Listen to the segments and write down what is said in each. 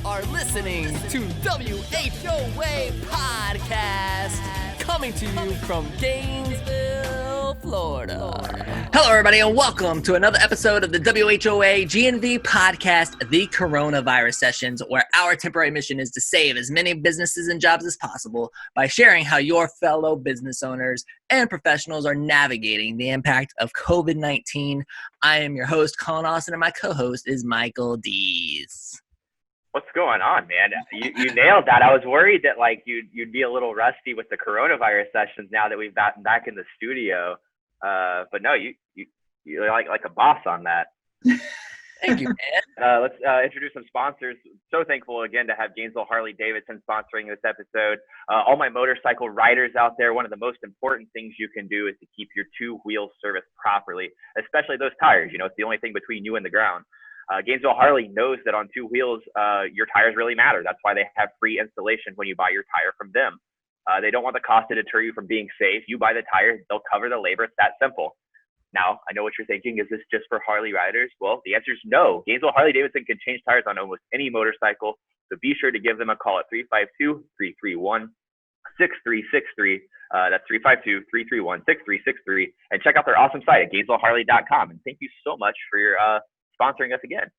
are listening to WHOA Podcast, coming to you from Gainesville, Florida. Hello, everybody, and welcome to another episode of the WHOA GNV Podcast, the Coronavirus Sessions, where our temporary mission is to save as many businesses and jobs as possible by sharing how your fellow business owners and professionals are navigating the impact of COVID-19. I am your host, Collin, and my co-host is Michael Dees. What's going on, man? You nailed that. I was worried that you'd be a little rusty with the coronavirus sessions now that we've gotten back in the studio. But no, you're like a boss on that. Thank you, man. Let's introduce some sponsors. So thankful again to have Gainesville Harley-Davidson sponsoring this episode. All my motorcycle riders out there, one of the most important things you can do is to keep your two wheels serviced properly, especially those tires. You know, it's the only thing between you and the ground. Gainesville Harley knows that on two wheels, your tires really matter. That's why they have free installation when you buy your tire from them. They don't want the cost to deter you from being safe. You buy the tires, they'll cover the labor. It's that simple. Now, I know what you're thinking. Is this just for Harley riders? Well, the answer is no. Gainesville Harley-Davidson can change tires on almost any motorcycle. So be sure to give them a call at 352-331-6363. That's 352-331-6363. And check out their awesome site at GainesvilleHarley.com. And thank you so much for your sponsoring us again.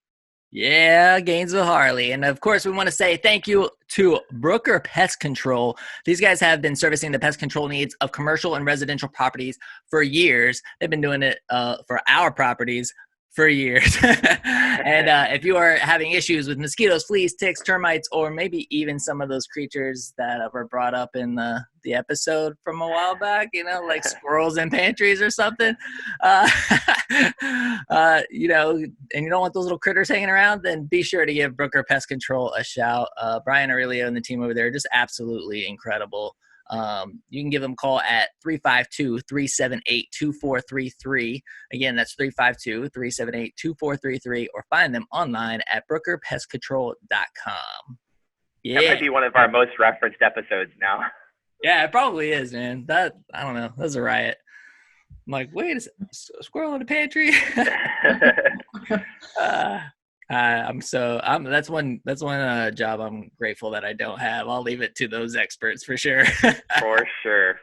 Yeah, Gainesville Harley. And of course, we want to say thank you to Brooker Pest Control. These guys have been servicing the pest control needs of commercial and residential properties for years. They've been doing it for our properties for years. And if you are having issues with mosquitoes, fleas, ticks, termites, or maybe even some of those creatures that were brought up in the episode from a while back, you know, like squirrels in pantries or something, you know, and you don't want those little critters hanging around, then be sure to give Brooker Pest Control a shout. Brian Aurelio and the team over there are just absolutely incredible. You can give them a call at 352-378-2433. Again, that's 352-378-2433, or find them online at brookerpestcontrol.com. Yeah. That might be one of our most referenced episodes now. Yeah, it probably is, man. I don't know. That's a riot. I'm like, wait a second, squirrel in the pantry. That's one job I'm grateful that I don't have. I'll leave it to those experts for sure. For sure.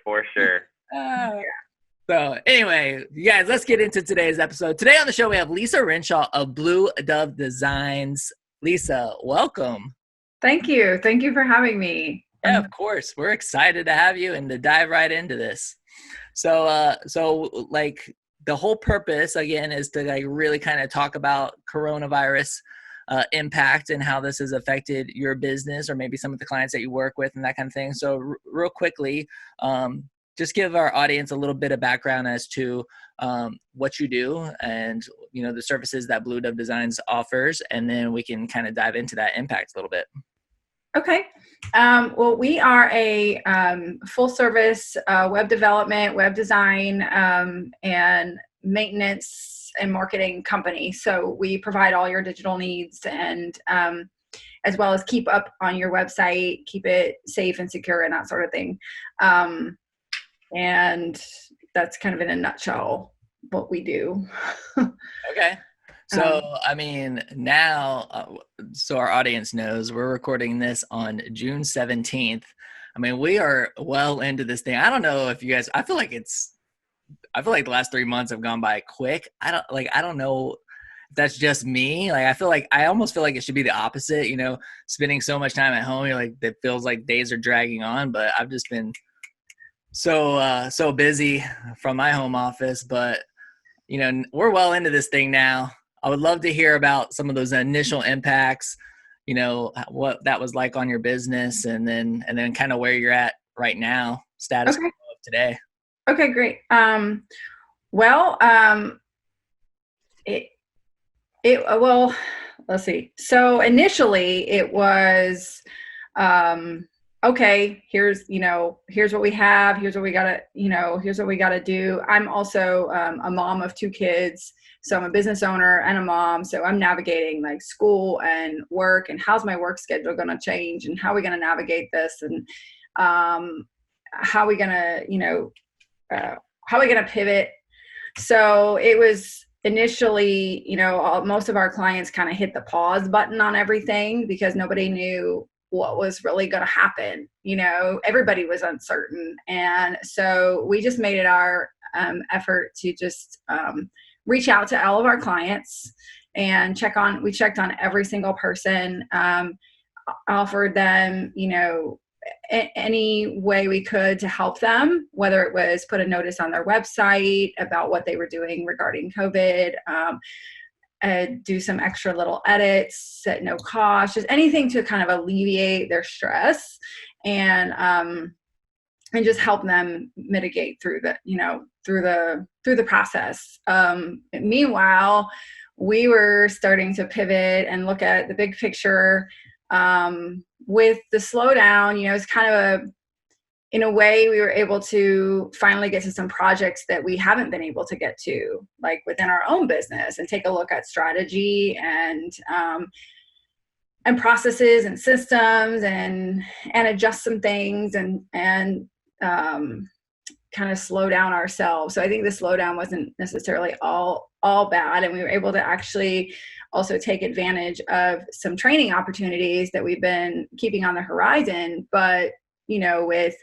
So anyway, you guys, let's get into today's episode. Today on the show, we have Lisa Renshaw of Blu Dove Designs. Lisa, welcome. Thank you. Thank you for having me. Yeah, of course. We're excited to have you and to dive right into this. So the whole purpose, again, is to really kind of talk about coronavirus impact and how this has affected your business or maybe some of the clients that you work with and that kind of thing. So real quickly, just give our audience a little bit of background as to what you do and, you know, the services that Blu Dove Designs offers, and then we can kind of dive into that impact a little bit. Okay. Well, we are a full service web development, web design, and maintenance and marketing company. So we provide all your digital needs and as well as keep up on your website, keep it safe and secure and that sort of thing. And that's kind of in a nutshell what we do. Okay. So, I mean, now, so our audience knows, we're recording this on June 17th. I mean, we are well into this thing. I don't know if you guys, I feel like the last 3 months have gone by quick. I don't know if that's just me. I almost feel like it should be the opposite, you know, spending so much time at home. You're like, it feels like days are dragging on, but I've just been so busy from my home office, but you know, we're well into this thing now. I would love to hear about some of those initial impacts, you know, what that was like on your business, and then kind of where you're at right now, status quo of today. Okay, great. Let's see. So initially it was, okay, here's what we have, here's what we gotta do. I'm also a mom of 2 kids. So I'm a business owner and a mom. So I'm navigating like school and work, and how's my work schedule going to change, and how are we going to navigate this, and how are we going to, how are we going to pivot? So it was initially, most of our clients kind of hit the pause button on everything because nobody knew what was really going to happen. Everybody was uncertain. And so we just made it our effort to just reach out to all of our clients and we checked on every single person, offered them, any way we could to help them, whether it was put a notice on their website about what they were doing regarding COVID, do some extra little edits at no cost, just anything to kind of alleviate their stress and just help them mitigate through the process. Meanwhile, we were starting to pivot and look at the big picture. With the slowdown, it's kind of in a way we were able to finally get to some projects that we haven't been able to get to, like within our own business, and take a look at strategy and processes and systems and adjust some things and kind of slow down ourselves. So I think the slowdown wasn't necessarily all bad, and we were able to actually also take advantage of some training opportunities that we've been keeping on the horizon. But with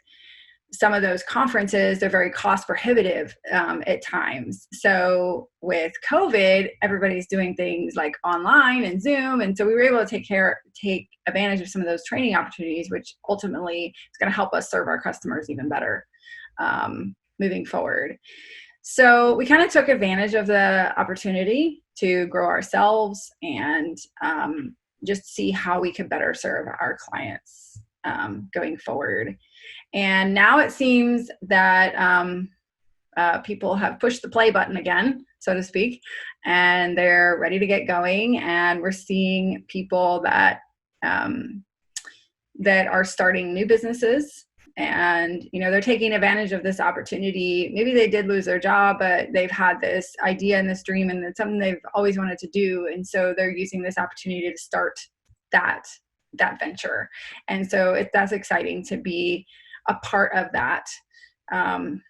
some of those conferences, they're very cost prohibitive at times. So with COVID, everybody's doing things like online and Zoom, and so we were able to take advantage of some of those training opportunities, which ultimately is going to help us serve our customers even better moving forward. So we kind of took advantage of the opportunity to grow ourselves and just see how we could better serve our clients going forward. And now it seems that people have pushed the play button again, so to speak, and they're ready to get going. And we're seeing people that are starting new businesses. And, they're taking advantage of this opportunity. Maybe they did lose their job, but they've had this idea and this dream, and it's something they've always wanted to do. And so they're using this opportunity to start that venture. And so that's exciting to be a part of that. Was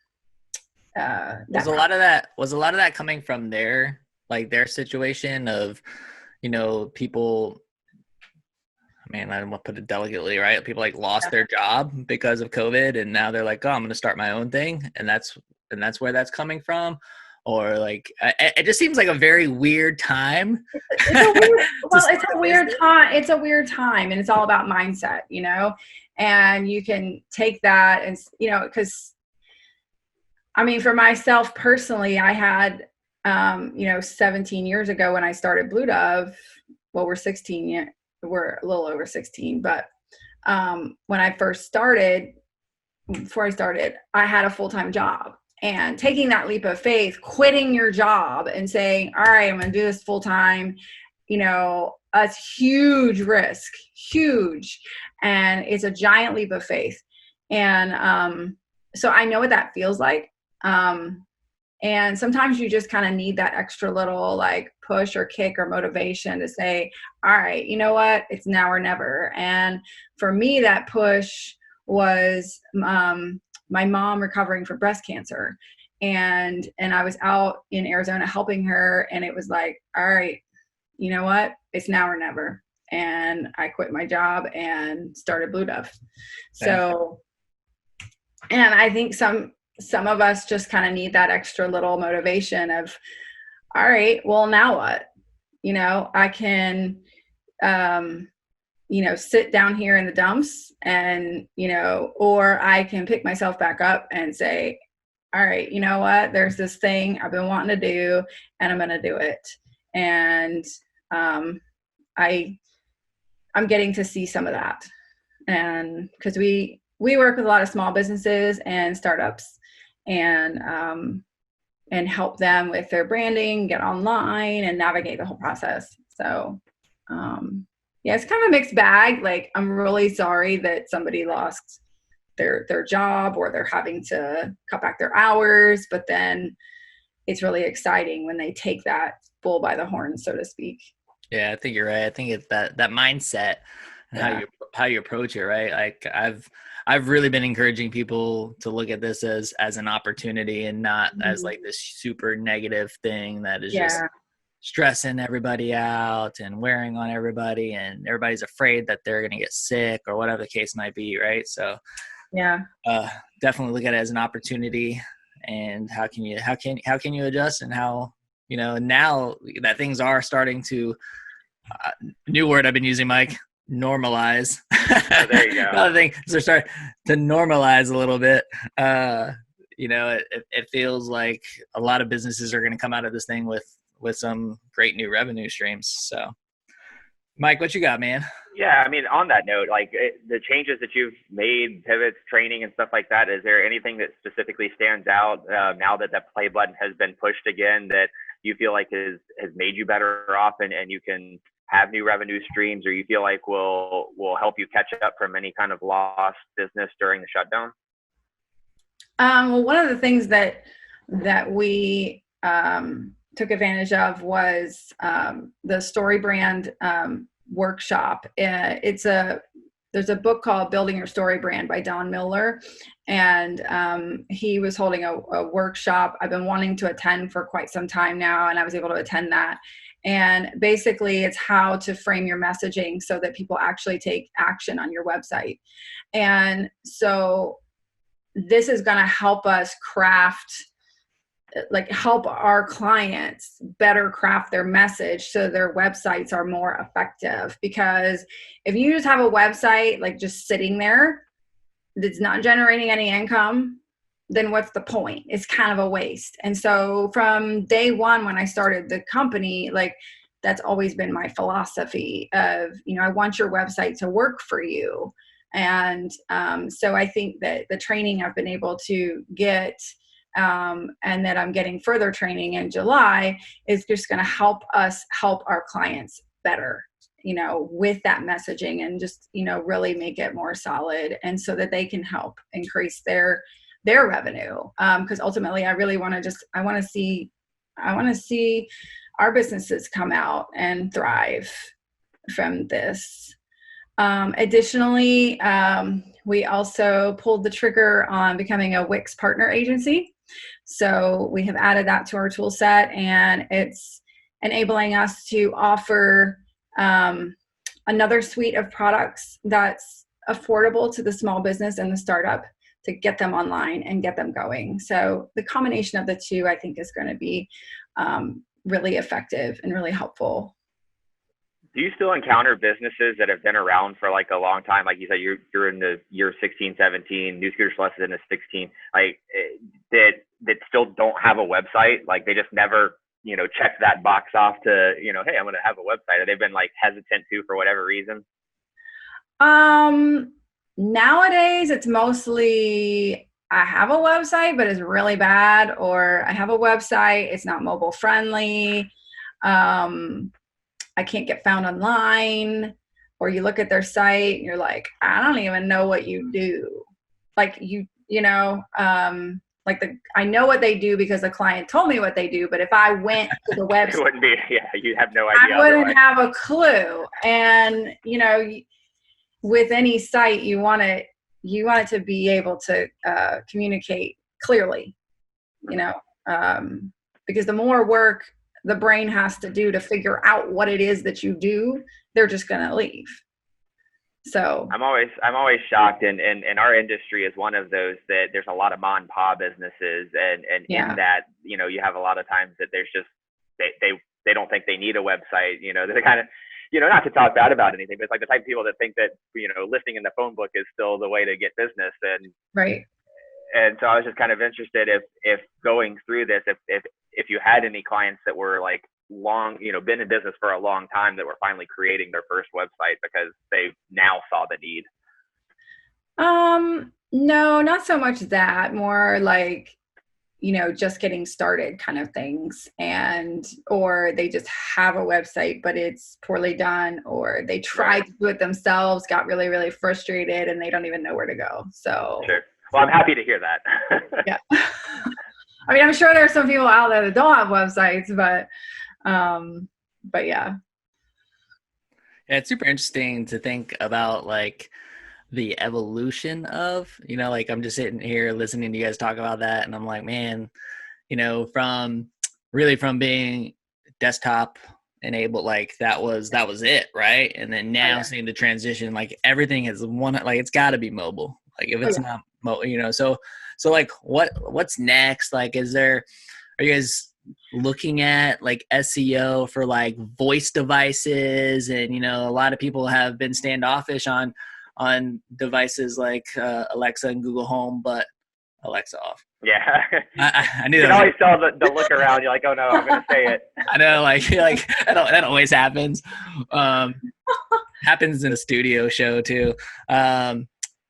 a lot of that coming from their situation of, people, I don't want to put it delicately, right? People lost their job because of COVID, and now they're like, oh, I'm going to start my own thing. And that's where that's coming from. Or it just seems like a very weird time. It's a weird time. It's a weird time, and it's all about mindset, and you can take that and, because for myself personally, I had, 17 years ago when I started Blu Dove, well, we're a little over 16, but when I first started, I had a full-time job. And taking that leap of faith, quitting your job and saying, all right, I'm going to do this full-time, that's huge risk, huge. And it's a giant leap of faith. And so I know what that feels like. And sometimes you just kind of need that extra little push or kick or motivation to say, all right, you know what? It's now or never. And for me, that push was my mom recovering from breast cancer. And I was out in Arizona helping her, and it was like, all right, you know what? It's now or never. And I quit my job and started Blu Dove. So, and I think some of us just kind of need that extra little motivation of, all right, well, now what? I can, sit down here in the dumps and, or I can pick myself back up and say, all right, you know what? There's this thing I've been wanting to do, and I'm going to do it. And I'm getting to see some of that. And because we work with a lot of small businesses and startups, and help them with their branding, get online, and navigate the whole process. So, it's kind of a mixed bag. I'm really sorry that somebody lost their job, or they're having to cut back their hours, but then it's really exciting when they take that bull by the horns, so to speak. Yeah, I think you're right. I think it's that mindset and how you approach it, right? I've really been encouraging people to look at this as an opportunity and not as like this super negative thing that is just stressing everybody out and wearing on everybody, and everybody's afraid that they're going to get sick or whatever the case might be. Right. So definitely look at it as an opportunity, and how can you adjust, and how, now that things are starting to, new word I've been using, Mike, normalize. Oh, there you go. Another thing, so start to normalize a little bit. It feels like a lot of businesses are going to come out of this thing with some great new revenue streams. So, Mike, what you got, man? Yeah, I mean, on that note, like the changes that you've made, pivots, training, and stuff like that, is there anything that specifically stands out now that that play button has been pushed again that you feel like has made you better off, and you can have new revenue streams, or you feel like will help you catch up from any kind of lost business during the shutdown? Well, one of the things that we took advantage of was the Story Brand workshop. There's a book called Building Your Story Brand by Don Miller, and he was holding a workshop I've been wanting to attend for quite some time now, and I was able to attend that. And basically it's how to frame your messaging so that people actually take action on your website. And so this is going to help us help our clients better craft their message so their websites are more effective. Because if you just have a website like just sitting there that's not generating any income, then what's the point? It's kind of a waste. And so from day one, when I started the company, like that's always been my philosophy of, I want your website to work for you. And so I think that the training I've been able to get, and that I'm getting further training in July, is just going to help us help our clients better, with that messaging, and just, really make it more solid, and so that they can help increase their revenue. Because ultimately I really want to see our businesses come out and thrive from this. Additionally, we also pulled the trigger on becoming a Wix partner agency. So we have added that to our tool set, and it's enabling us to offer another suite of products that's affordable to the small business and the startup to get them online and get them going. So the combination of the two, I think, is going to be really effective and really helpful. Do you still encounter businesses that have been around for like a long time? Like you said, you're in the year 16, 17, New Scooter Plus is in the 16, like that still don't have a website. Like they just never, check that box off to, hey, I'm going to have a website. Or they've been like hesitant to, for whatever reason? Nowadays it's mostly, I have a website, but it's really bad, or I have a website, it's not mobile friendly. I can't get found online, or you look at their site and you're like, I don't even know what you do. Like I know what they do because the client told me what they do, but if I went to the website, it wouldn't be, you have no idea. I wouldn't have a clue. And, with any site, you want it to be able to communicate clearly, because the more work the brain has to do to figure out what it is that you do, they're just going to leave. So I'm always shocked, and our industry is one of those that there's a lot of mom and pop businesses, and in that, you have a lot of times that there's just, they don't think they need a website, they're kind of, not to talk bad about anything, but it's like the type of people that think that, listing in the phone book is still the way to get business. And right. And so I was just kind of interested if going through this, if you had any clients that were like long, been in business for a long time, that were finally creating their first website because they now saw the need. No, not so much that, more like, just getting started kind of things, or they just have a website, but it's poorly done, or they tried to do it themselves, got really, really frustrated, and they don't even know where to go. So sure. Well, I'm happy to hear that. Yeah. I mean, I'm sure there are some people out there that don't have websites, but yeah. Yeah, it's super interesting to think about, like, the evolution of, like I'm just sitting here listening to you guys talk about that, and I'm like, man, from being desktop enabled, like that was it, right? And then Oh, now yeah. seeing the transition, like everything is like it's got to be mobile. Like if Oh, it's yeah. not so like what's next? Like are you guys looking at like SEO for like voice devices? And a lot of people have been standoffish on devices like Alexa and Google Home, but Alexa off. Yeah. I knew You that can was always tell the look around. You're like, oh no, I'm going to say it. I know, like that always happens. Happens in a studio show too.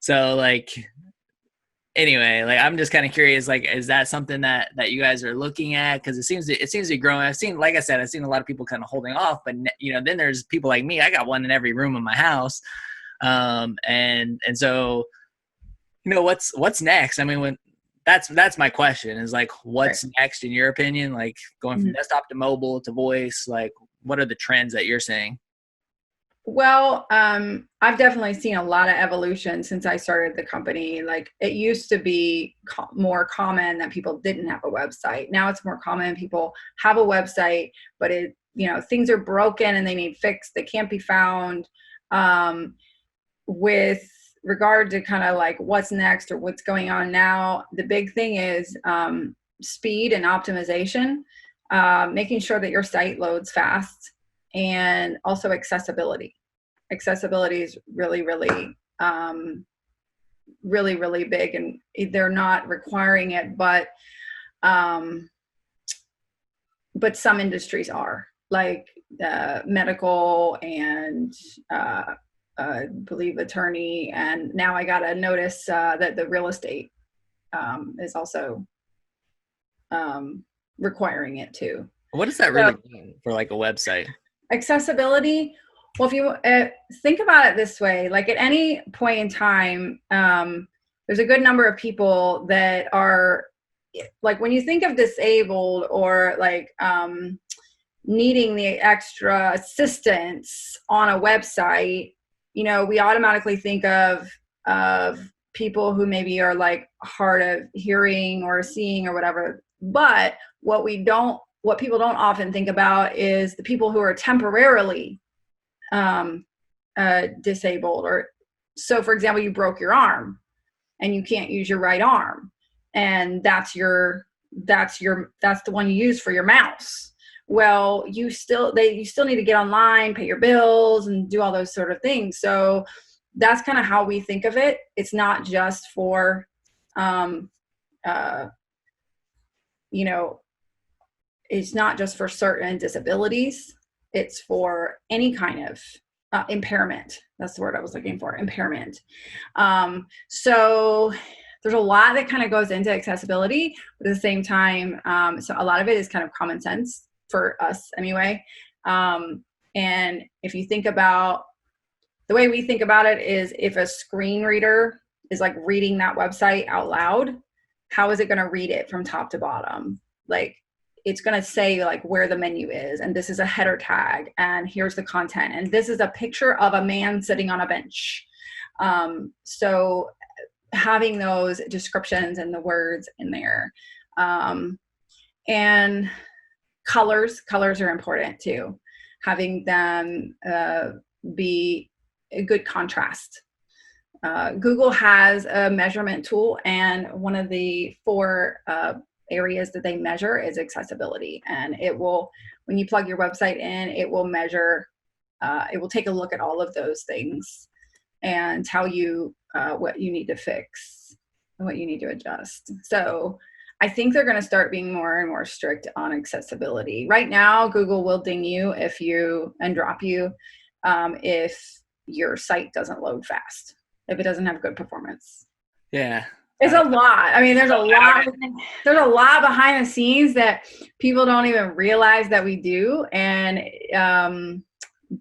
So like anyway, like I'm just kind of curious, like is that something that you guys are looking at? Because it seems to be growing. I've seen, like I said, I've seen a lot of people kind of holding off, but then there's people like me. I got one in every room of my house, and so what's next? I mean, that's my question is like, what's next in your opinion? Like going from desktop to mobile to voice, like what are the trends that you're seeing? Well, I've definitely seen a lot of evolution since I started the company. Like it used to be more common that people didn't have a website. Now it's more common people have a website, but things are broken and they need fixed. They can't be found. With regard to kind of like what's next or what's going on now, the big thing is speed and optimization, making sure that your site loads fast, and also accessibility. Accessibility is really, really, really, really big, and they're not requiring it, but some industries are, like medical and I believe attorney, and now I got a notice that the real estate is also requiring it too. What does that really mean for like a website? Accessibility. Well, if you think about it this way, like at any point in time, there's a good number of people that are like, when you think of disabled or like needing the extra assistance on a website, we automatically think of people who maybe are like hard of hearing or seeing or whatever. But what people don't often think about is the people who are temporarily disabled. Or so, for example, you broke your arm and you can't use your right arm, and that's the one you use for your mouse. Well, you still need to get online, pay your bills, and do all those sort of things. So that's kind of how we think of it. It's not just for it's not just for certain disabilities. It's for any kind of impairment. That's the word I was looking for, impairment. So there's a lot that kind of goes into accessibility, but at the same time, so a lot of it is kind of common sense for us anyway. And if you think about the way we think about it is, if a screen reader is like reading that website out loud, how is it going to read it from top to bottom? Like, it's going to say like where the menu is, and this is a header tag, and here's the content, and this is a picture of a man sitting on a bench. So having those descriptions and the words in there, and colors are important too. Having them be a good contrast. Google has a measurement tool, and one of the 4 areas that they measure is accessibility. And it will, when you plug your website in, it will measure, it will take a look at all of those things and tell you what you need to fix and what you need to adjust. So I think they're going to start being more and more strict on accessibility. Right now, Google will ding you and drop you if your site doesn't load fast, if it doesn't have good performance. Yeah. It's a lot. I mean, there's a lot behind the scenes that people don't even realize that we do. And,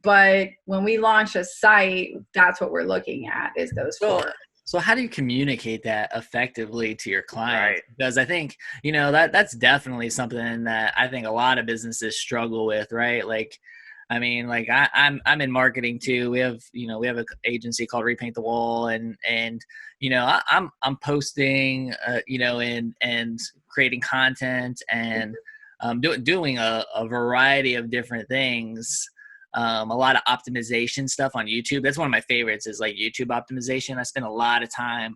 but when we launch a site, that's what we're looking at, is those 4. So how do you communicate that effectively to your clients? Right. Because I think, that's definitely something that I think a lot of businesses struggle with, right? Like, I mean, like I'm in marketing too. We have an agency called Repaint the Wall, and I'm posting, and creating content, and doing a variety of different things. A lot of optimization stuff on YouTube. That's one of my favorites, is like YouTube optimization. I spend a lot of time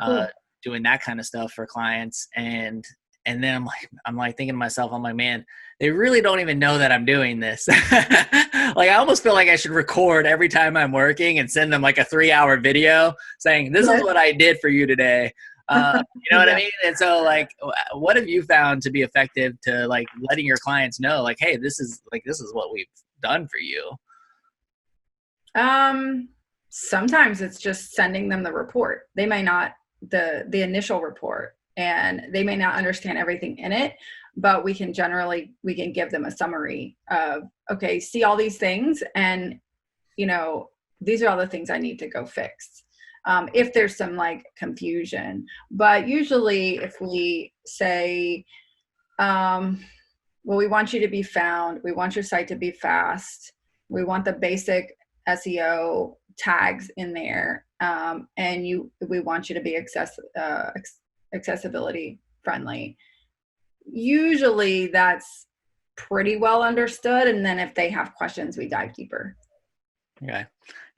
Cool. doing that kind of stuff for clients, and then I'm like thinking to myself, I'm like, man, they really don't even know that I'm doing this. Like, I almost feel like I should record every time I'm working and send them like a 3-hour video saying, this is what I did for you today. You know what I mean? And so, like, what have you found to be effective to like letting your clients know, like, hey, this is what we've done for you? Sometimes it's just sending them the report. They may not, the initial report, and they may not understand everything in it, but we can give them a summary of, okay, see all these things, and these are all the things I need to go fix. If there's some like confusion, but usually if we say, well, we want you to be found, we want your site to be fast, we want the basic SEO tags in there, and we want you to be accessibility friendly. Usually that's pretty well understood, and then if they have questions, we dive deeper. Okay.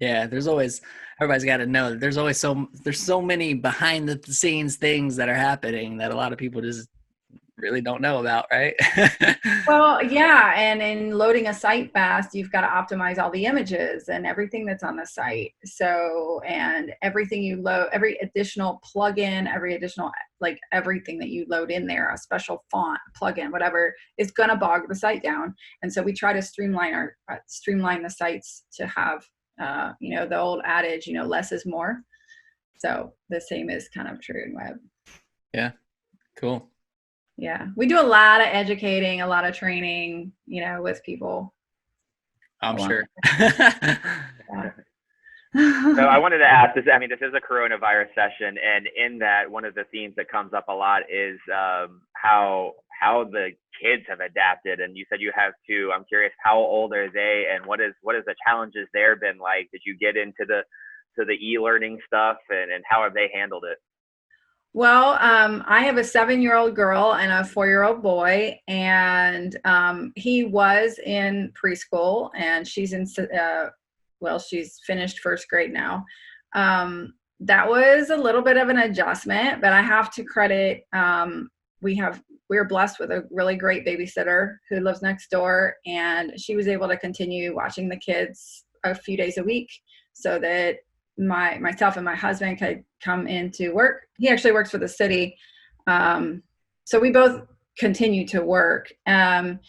Yeah, everybody's got to know that there's so many behind the scenes things that are happening that a lot of people just really don't know about, right? Well, yeah, and in loading a site fast, you've got to optimize all the images and everything that's on the site. So, and everything you load, every additional plugin, everything that you load in there, a special font, plugin, whatever, is going to bog the site down. And so we try to streamline the sites to have, the old adage, less is more. So the same is kind of true in web. Yeah. Cool. Yeah, we do a lot of educating, a lot of training, with people. I'm sure. So I wanted to ask this. I mean, this is a coronavirus session, and in that, one of the themes that comes up a lot is how the kids have adapted. And you said you have two. I'm curious, how old are they, and what is the challenges there been like? Did you get into the e-learning stuff, and how have they handled it? Well, I have a 7-year-old girl and a 4-year-old boy, and he was in preschool, and she's she's finished first grade now. That was a little bit of an adjustment, but I have to credit, we're blessed with a really great babysitter who lives next door, and she was able to continue watching the kids a few days a week so that myself and my husband could come into work. He actually works for the city. So we both continue to work. And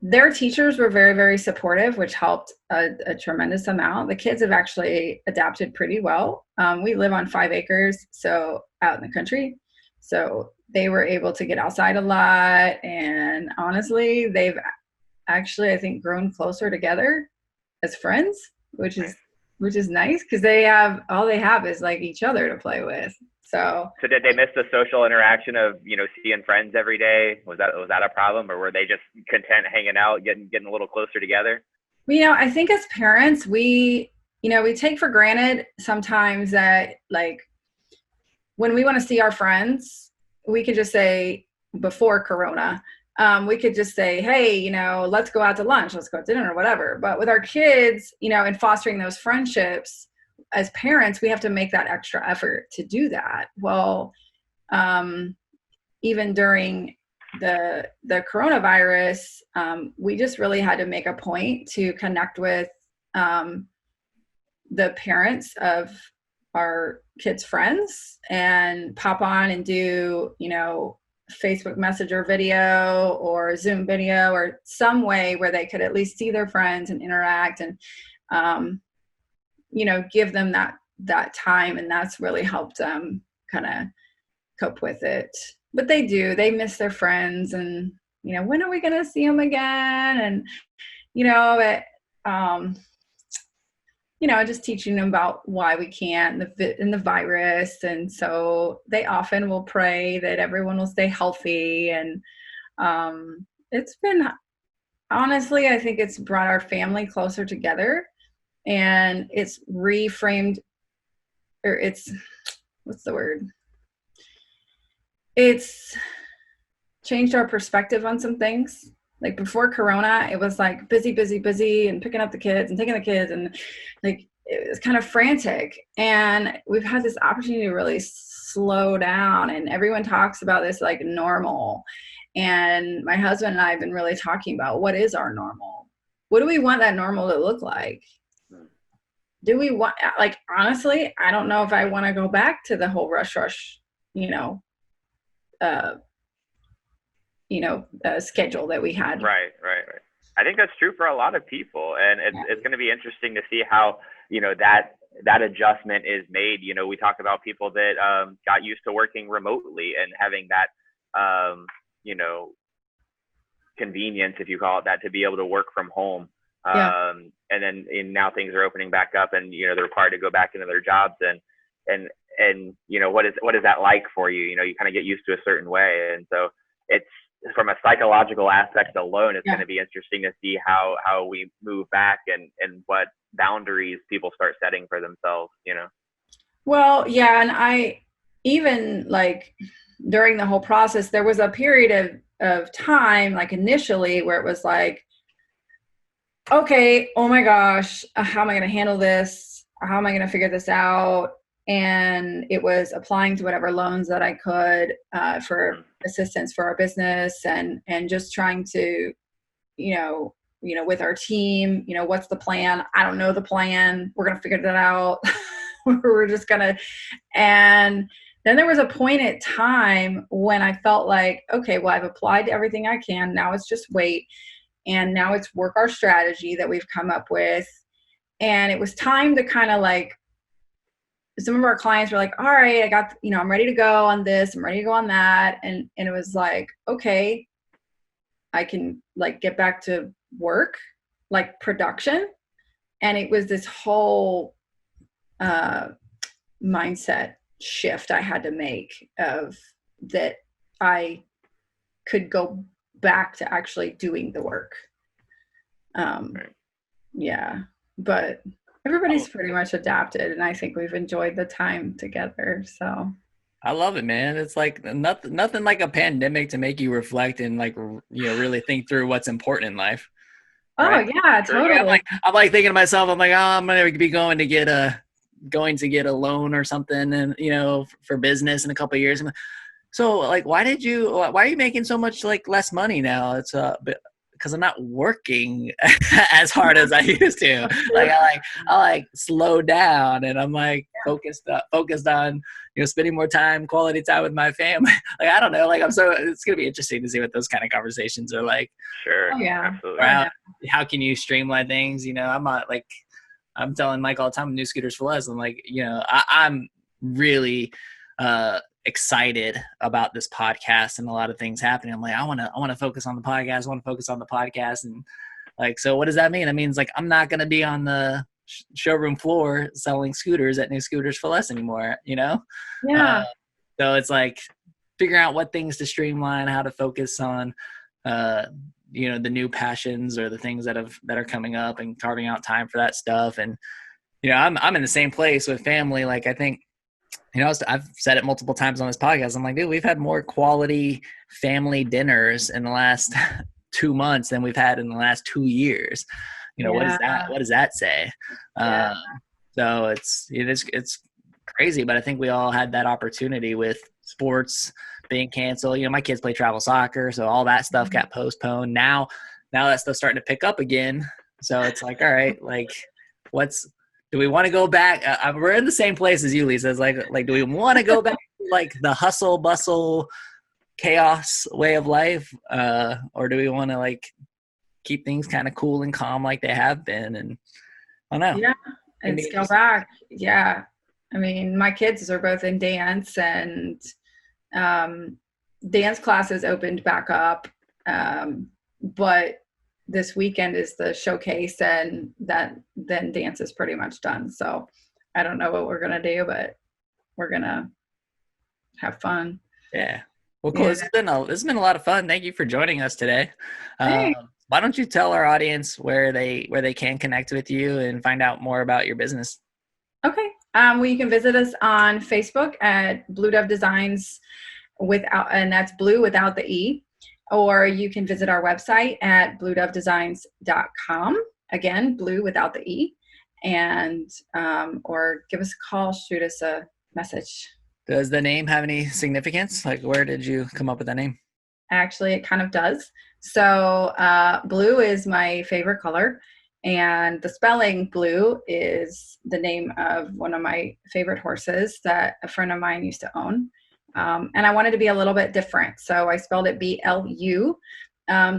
their teachers were very, very supportive, which helped a tremendous amount. The kids have actually adapted pretty well. We live on 5 acres, so out in the country. So they were able to get outside a lot. And honestly, they've actually, I think, grown closer together as friends, which is nice, because all they have is like each other to play with. So did they miss the social interaction of seeing friends every day? Was that a problem, or were they just content hanging out, getting a little closer together? I think as parents, we take for granted sometimes that, like, when we want to see our friends, we could just say, before Corona, we could just say, hey, let's go out to lunch, let's go out to dinner, or whatever. But with our kids, in fostering those friendships, as parents, we have to make that extra effort to do that. Well, even during the coronavirus, we just really had to make a point to connect with the parents of our kids' friends and pop on and do, Facebook Messenger video or Zoom video or some way where they could at least see their friends and interact and, give them that time. And that's really helped them kind of cope with it. But they miss their friends, and, when are we going to see them again? And, just teaching them about why we can't, and the virus. And so they often will pray that everyone will stay healthy. And it's been honestly, I think it's brought our family closer together, and it's reframed, or it's, what's the word? It's changed our perspective on some things. Like before Corona, it was like busy, busy, busy, and picking up the kids and taking the kids, and like it was kind of frantic. And we've had this opportunity to really slow down, and everyone talks about this like normal. And my husband and I have been really talking about, what is our normal? What do we want that normal to look like? Do we want, like, honestly, I don't know if I want to go back to the whole rush, you know, uh, schedule that we had. Right. I think that's true for a lot of people, and it's going to be interesting to see how, that adjustment is made. We talk about people that got used to working remotely and having that, convenience, if you call it that, to be able to work from home. And then now things are opening back up, and they're required to go back into their jobs, and what is that like for you? You kind of get used to a certain way, and so it's, from a psychological aspect alone, it's going to be interesting to see how we move back, and what boundaries people start setting for themselves. Well, yeah, and I even, like, during the whole process, there was a period of time, like initially, where it was like, okay, oh my gosh, how am I going to handle this? How am I going to figure this out? And it was applying to whatever loans that I could for assistance for our business, and just trying to, with our team, what's the plan? I don't know the plan. We're going to figure that out. We're just going to, and then there was a point at time when I felt like, okay, well, I've applied to everything I can. Now it's just wait. And now it's work our strategy that we've come up with. And it was time to kind of like, some of our clients were like, all right, I got, I'm ready to go on this. I'm ready to go on that. And it was like, okay, I can like get back to work, like production. And it was this whole mindset shift I had to make, of that I could go back to actually doing the work. Yeah, but everybody's pretty much adapted, and I think we've enjoyed the time together. So I love it, man. It's like nothing like a pandemic to make you reflect and like, really think through what's important in life. Right? Oh yeah, totally. I'm like thinking to myself, I'm like, oh, I'm going to be going to get a loan or something, and for business in a couple of years. So like, why are you making so much like less money now? It's because I'm not working as hard as I used to. Like I slow down, and I'm like focused on spending more quality time with my family. Like I don't know, like it's gonna be interesting to see what those kind of conversations are like. Sure. Oh, yeah. Absolutely. How can you streamline things? I'm not like, I'm telling Mike all the time, New Scooters for Less. I'm like, I'm really excited about this podcast and a lot of things happening. I'm like, I want to focus on the podcast. I want to focus on the podcast. And like, so what does that mean? It means like, I'm not going to be on the showroom floor selling scooters at New Scooters for Less anymore, Yeah. So it's like figuring out what things to streamline, how to focus on, the new passions or the things that are coming up, and carving out time for that stuff. And, I'm in the same place with family. Like, I think, I've said it multiple times on this podcast. I'm like, dude, we've had more quality family dinners in the last 2 months than we've had in the last 2 years. What is that? What does that say? So it's crazy, but I think we all had that opportunity with sports being canceled. My kids play travel soccer, so all that stuff got postponed. Now that stuff's starting to pick up again. So it's like, all right, like do we want to go back? We're in the same place as you, Lisa. It's like, do we want to go back to like the hustle, bustle, chaos way of life? Or do we want to like keep things kind of cool and calm like they have been? And I don't know. Yeah. And scale back. Yeah. I mean, my kids are both in dance, and dance classes opened back up. But this weekend is the showcase, and then dance is pretty much done. So I don't know what we're going to do, but we're going to have fun. Yeah. Well, cool. Yeah. This has been a lot of fun. Thank you for joining us today. Hey. why don't you tell our audience where they can connect with you and find out more about your business? Okay. Well, you can visit us on Facebook at Blu Dove Designs and that's blue without the E. Or you can visit our website at bludovedesigns.com. Again, blue without the E. And or give us a call, shoot us a message. Does the name have any significance? Like, where did you come up with that name? Actually, it kind of does. So blue is my favorite color. And the spelling blue is the name of one of my favorite horses that a friend of mine used to own. And I wanted to be a little bit different. So I spelled it BLU.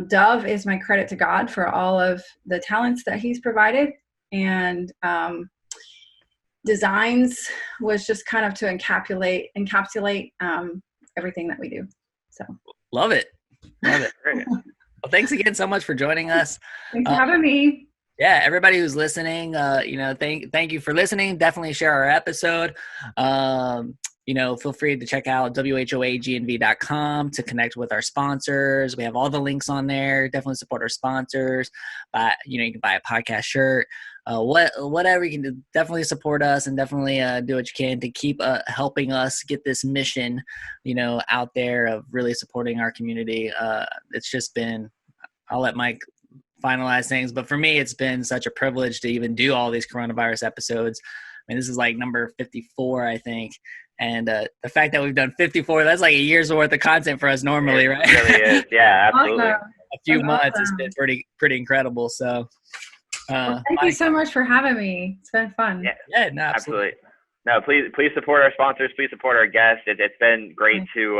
Dove is my credit to God for all of the talents that he's provided. And designs was just kind of to encapsulate everything that we do. So love it. Well, thanks again so much for joining us. Thanks for having me. Yeah, everybody who's listening, thank you for listening. Definitely share our episode. Feel free to check out whoagnv.com to connect with our sponsors. We have all the links on there. Definitely support our sponsors. You can buy a podcast shirt. Whatever you can do, definitely support us and definitely do what you can to keep helping us get this mission, out there of really supporting our community. It's just been, I'll let Mike finalize things, but for me, it's been such a privilege to even do all these coronavirus episodes. I mean, this is like number 54, I think. And the fact that we've done 54, that's like a year's worth of content for us normally, right? It really is. Yeah, absolutely. Awesome. A few months, it's been pretty incredible. So thank you so much for having me. It's been fun. Yeah, no, absolutely. No, please support our sponsors. Please support our guests. It's been great to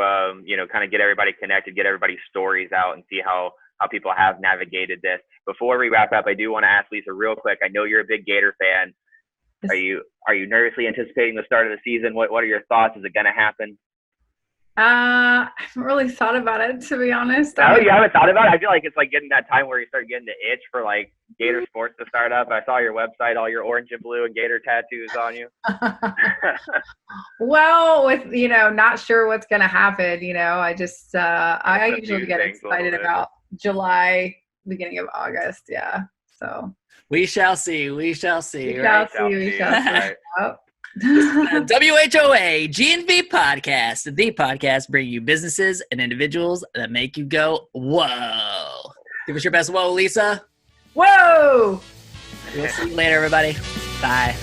kind of get everybody connected, get everybody's stories out, and see how people have navigated this. Before we wrap up, I do want to ask Lisa real quick. I know you're a big Gator fan. Are you nervously anticipating the start of the season? What are your thoughts? Is it going to happen? I haven't really thought about it, to be honest. No, you haven't thought about it? I feel like it's like getting that time where you start getting the itch for like Gator sports to start up. I saw your website, all your orange and blue and Gator tattoos on you. Well, with, not sure what's going to happen, I just, I usually get excited about July, beginning of August. Yeah. So we shall see. We shall see. We shall see. Oh. WHOA GNV podcast, the podcast bringing you businesses and individuals that make you go, whoa. Give us your best whoa, Lisa. Whoa. We'll see you later, everybody. Bye.